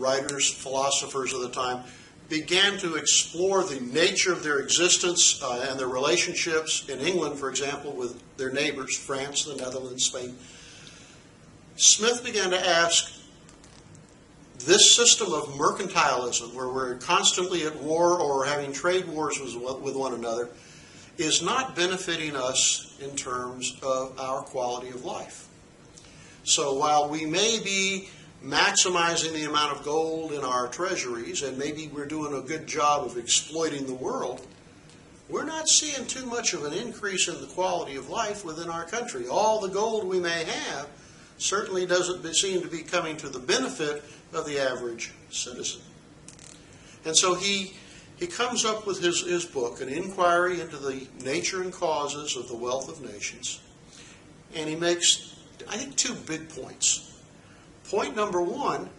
writers, philosophers of the time, began to explore the nature of their existence and their relationships in England, for example, with their neighbors, France, the Netherlands, Spain, Smith began to ask, this system of mercantilism, where we're constantly at war or having trade wars with one another, is not benefiting us in terms of our quality of life. So while we may be maximizing the amount of gold in our treasuries, and maybe we're doing a good job of exploiting the world, we're not seeing too much of an increase in the quality of life within our country. All the gold we may have certainly doesn't seem to be coming to the benefit of the average citizen. And so he comes up with his book, An Inquiry into the Nature and Causes of the Wealth of Nations, and he makes, I think, two big points. Point number one,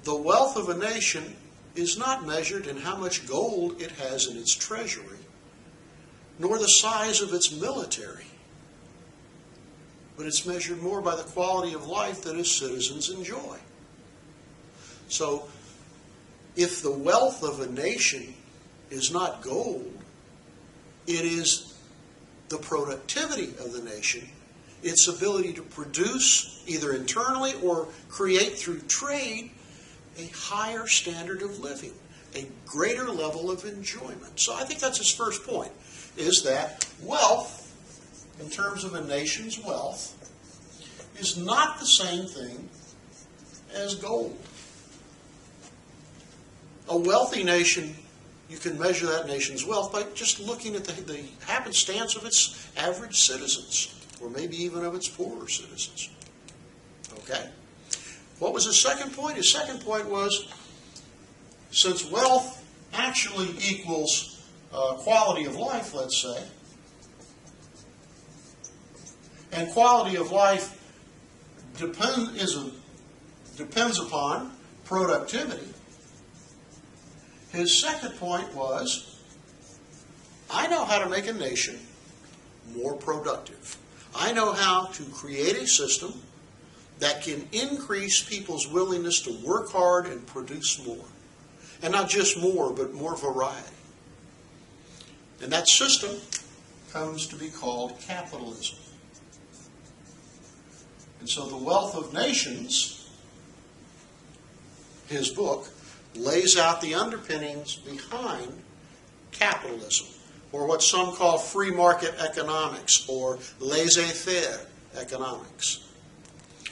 the wealth of a nation is not measured in how much gold it has in its treasury, nor the size of its military, but it's measured more by the quality of life that its citizens enjoy. So, if the wealth of a nation is not gold, it is the productivity of the nation, its ability to produce either internally or create through trade a higher standard of living, a greater level of enjoyment. So I think that's his first point, is that wealth, in terms of a nation's wealth, is not the same thing as gold. A wealthy nation, you can measure that nation's wealth by just looking at the happenstance of its average citizens, or maybe even of its poorer citizens. Okay? What was his second point? His second point was, since wealth actually equals quality of life, let's say, and quality of life depends upon productivity, his second point was, I know how to make a nation more productive. I know how to create a system that can increase people's willingness to work hard and produce more. And not just more, but more variety. And that system comes to be called capitalism. And so The Wealth of Nations, his book, lays out the underpinnings behind capitalism, or what some call free market economics, or laissez-faire economics.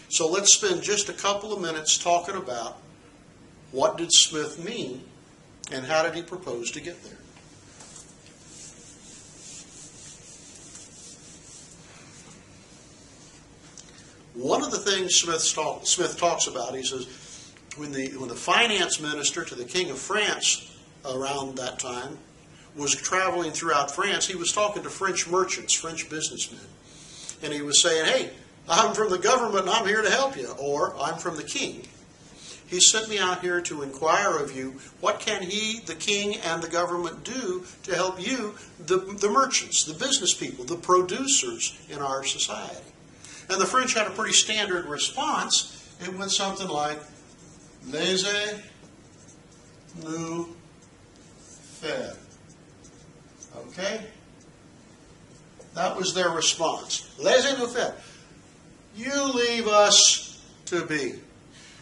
So let's spend just a couple of minutes talking about what did Smith mean and how did he propose to get there. One of the things Smith talks about, he says, when the finance minister to the King of France around that time was traveling throughout France, he was talking to French merchants, French businessmen. And he was saying, hey, I'm from the government and I'm here to help you. Or, I'm from the king. He sent me out here to inquire of you, what can he, the king, and the government do to help you, the merchants, the business people, the producers in our society? And the French had a pretty standard response. It went something like, laissez-nous faire. Okay? That was their response. Laissez-nous faire. You leave us to be.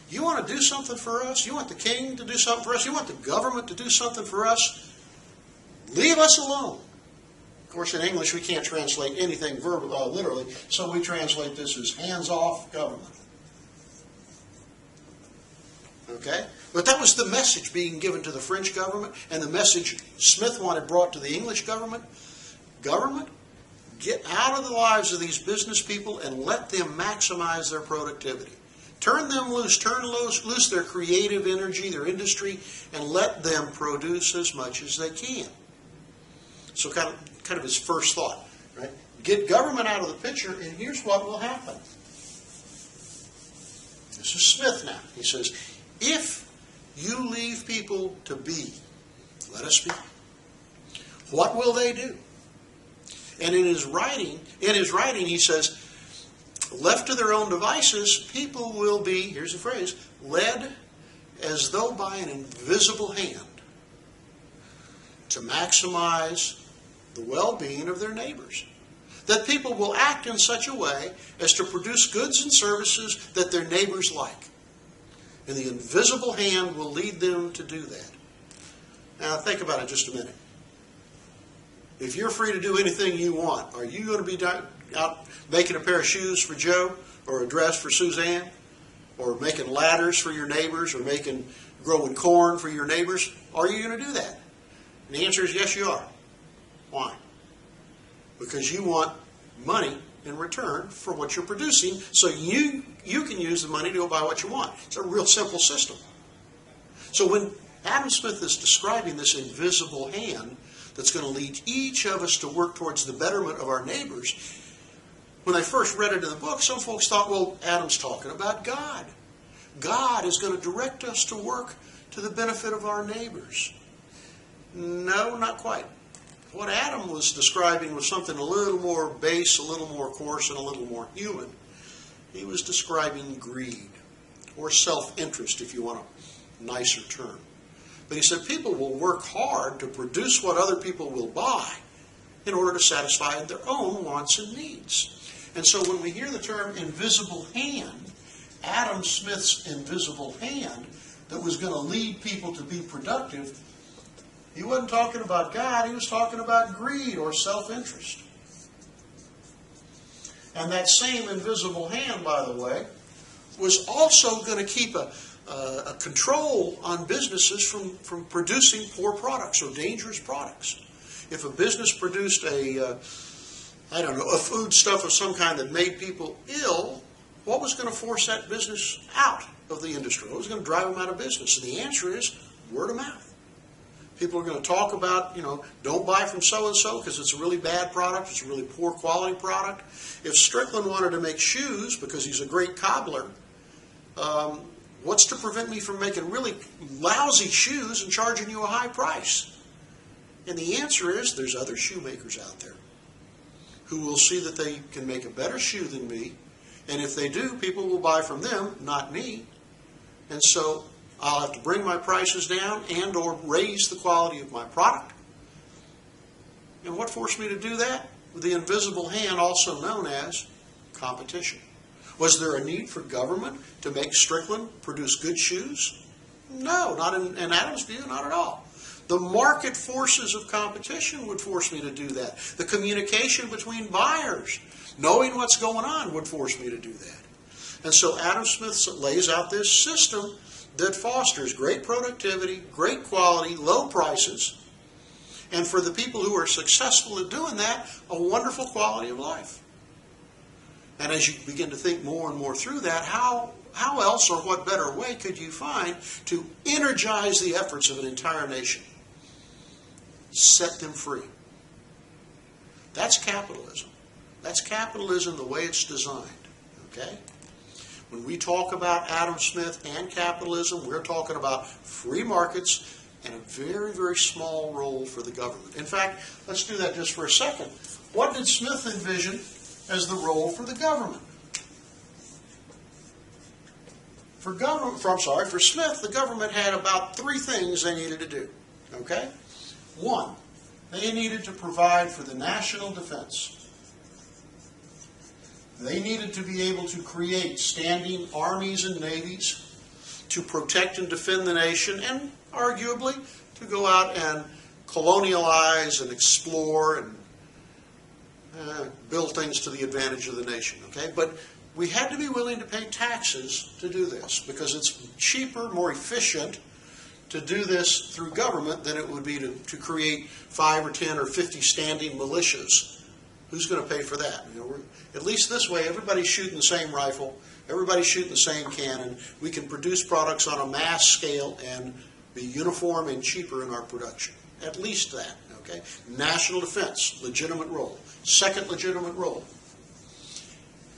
You want to do something for us? You want the king to do something for us? You want the government to do something for us? Leave us alone. Of course, in English, we can't translate anything literally, so we translate this as hands-off government. Okay? But that was the message being given to the French government, and the message Smith wanted brought to the English government. Government, get out of the lives of these business people and let them maximize their productivity. Turn them loose, turn loose their creative energy, their industry, and let them produce as much as they can. So kind of his first thought, right? Get government out of the picture, and here's what will happen. This is Smith now. He says, if you leave people to be, let us be, what will they do? And in his writing, he says, left to their own devices, people will be, here's the phrase, led as though by an invisible hand to maximize the well-being of their neighbors. That people will act in such a way as to produce goods and services that their neighbors like. And the invisible hand will lead them to do that. Now think about it just a minute. If you're free to do anything you want, are you going to be out making a pair of shoes for Joe, or a dress for Suzanne, or making ladders for your neighbors, or growing corn for your neighbors? Are you going to do that? And the answer is yes, you are. Why? Because you want money in return for what you're producing, so you can use the money to go buy what you want. It's a real simple system. So when Adam Smith is describing this invisible hand that's going to lead each of us to work towards the betterment of our neighbors, when I first read it in the book, some folks thought, well, Adam's talking about God. God is going to direct us to work to the benefit of our neighbors. No, not quite. What Adam was describing was something a little more base, a little more coarse, and a little more human. He was describing greed, or self-interest, if you want a nicer term. But he said people will work hard to produce what other people will buy in order to satisfy their own wants and needs. And so when we hear the term invisible hand, Adam Smith's invisible hand that was going to lead people to be productive, he wasn't talking about God, he was talking about greed or self-interest. And that same invisible hand, by the way, was also going to keep a control on businesses from producing poor products or dangerous products. If a business produced a foodstuff of some kind that made people ill, what was going to force that business out of the industry? What was going to drive them out of business? And the answer is word of mouth. People are going to talk about, don't buy from so-and-so because it's a really bad product, it's a really poor quality product. If Strickland wanted to make shoes because he's a great cobbler, what's to prevent me from making really lousy shoes and charging you a high price? And the answer is there's other shoemakers out there who will see that they can make a better shoe than me. And if they do, people will buy from them, not me. And so I'll have to bring my prices down and or raise the quality of my product. And what forced me to do that? The invisible hand, also known as competition. Was there a need for government to make Strickland produce good shoes? No, not in Adam's view, not at all. The market forces of competition would force me to do that. The communication between buyers, knowing what's going on, would force me to do that. And so Adam Smith lays out this system that fosters great productivity, great quality, low prices, and for the people who are successful at doing that, a wonderful quality of life. And as you begin to think more and more through that, how else or what better way could you find to energize the efforts of an entire nation? Set them free. That's capitalism. That's capitalism the way it's designed. Okay? When we talk about Adam Smith and capitalism, we're talking about free markets and a very, very small role for the government. In fact, let's do that just for a second. What did Smith envision as the role for the government? For Smith, the government had about three things they needed to do. Okay? One, they needed to provide for the national defense. They needed to be able to create standing armies and navies to protect and defend the nation, and arguably to go out and colonialize and explore and build things to the advantage of the nation. Okay? But we had to be willing to pay taxes to do this because it's cheaper, more efficient to do this through government than it would be to create 5 or 10 or 50 standing militias. Who's going to pay for that? At least this way, everybody's shooting the same rifle, everybody's shooting the same cannon. We can produce products on a mass scale and be uniform and cheaper in our production. At least that. Okay? National defense, legitimate role. Second legitimate role.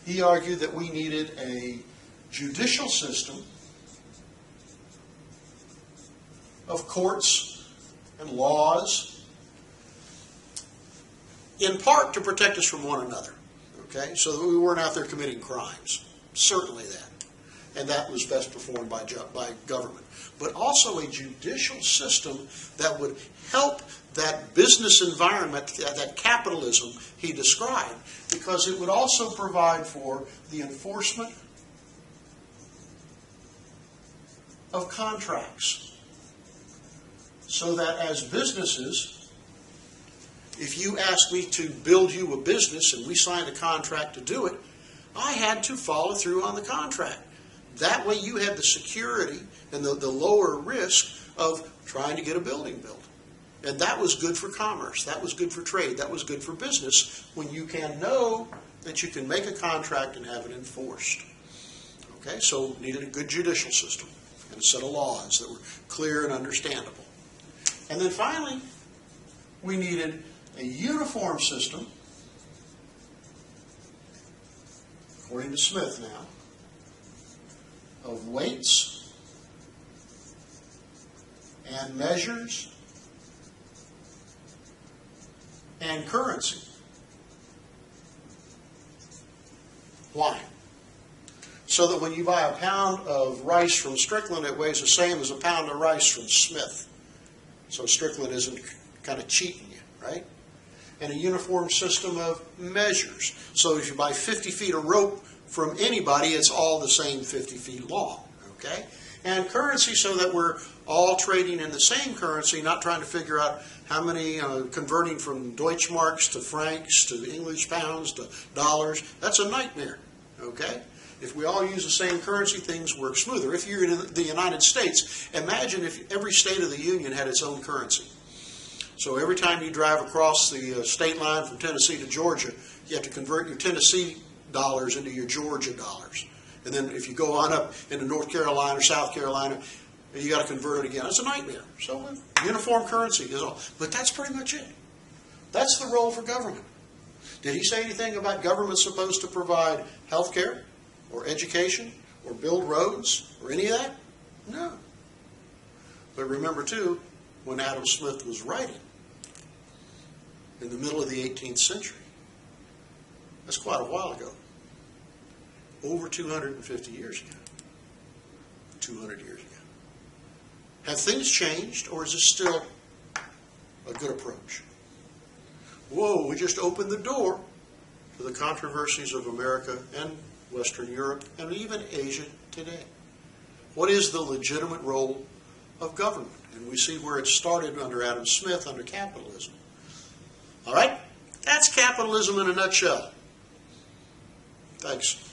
He argued that we needed a judicial system of courts and laws, in part to protect us from one another, okay? So that we weren't out there committing crimes. Certainly that. and that was best performed by government. But also a judicial system that would help that business environment, that capitalism he described, because it would also provide for the enforcement of contracts. So that as businesses, if you asked me to build you a business and we signed a contract to do it, I had to follow through on the contract. That way you had the security and the lower risk of trying to get a building built. And that was good for commerce. That was good for trade. That was good for business when you can know that you can make a contract and have it enforced. Okay, so needed a good judicial system and a set of laws that were clear and understandable. And then finally, we needed a uniform system, according to Smith now, of weights and measures and currency. Why? So that when you buy a pound of rice from Strickland, it weighs the same as a pound of rice from Smith. So Strickland isn't kind of cheating you, right? And a uniform system of measures. So if you buy 50 feet of rope from anybody, it's all the same 50 feet long, okay? And currency, so that we're all trading in the same currency, not trying to figure out how many, converting from Deutschmarks to francs to English pounds to dollars. That's a nightmare, okay? If we all use the same currency, things work smoother. If you're in the United States, imagine if every state of the Union had its own currency. So every time you drive across the state line from Tennessee to Georgia, you have to convert your Tennessee dollars into your Georgia dollars. And then if you go on up into North Carolina or South Carolina, you got to convert it again. It's a nightmare. So uniform currency is all. But that's pretty much it. That's the role for government. Did he say anything about government supposed to provide health care or education or build roads or any of that? No. But remember, too, when Adam Smith was writing in the middle of the 18th century, that's quite a while ago. Over 250 years ago. 200 years ago. Have things changed, or is this still a good approach? Whoa, we just opened the door to the controversies of America and Western Europe and even Asia today. What is the legitimate role of government? And we see where it started under Adam Smith, under capitalism. All right? That's capitalism in a nutshell. Thanks.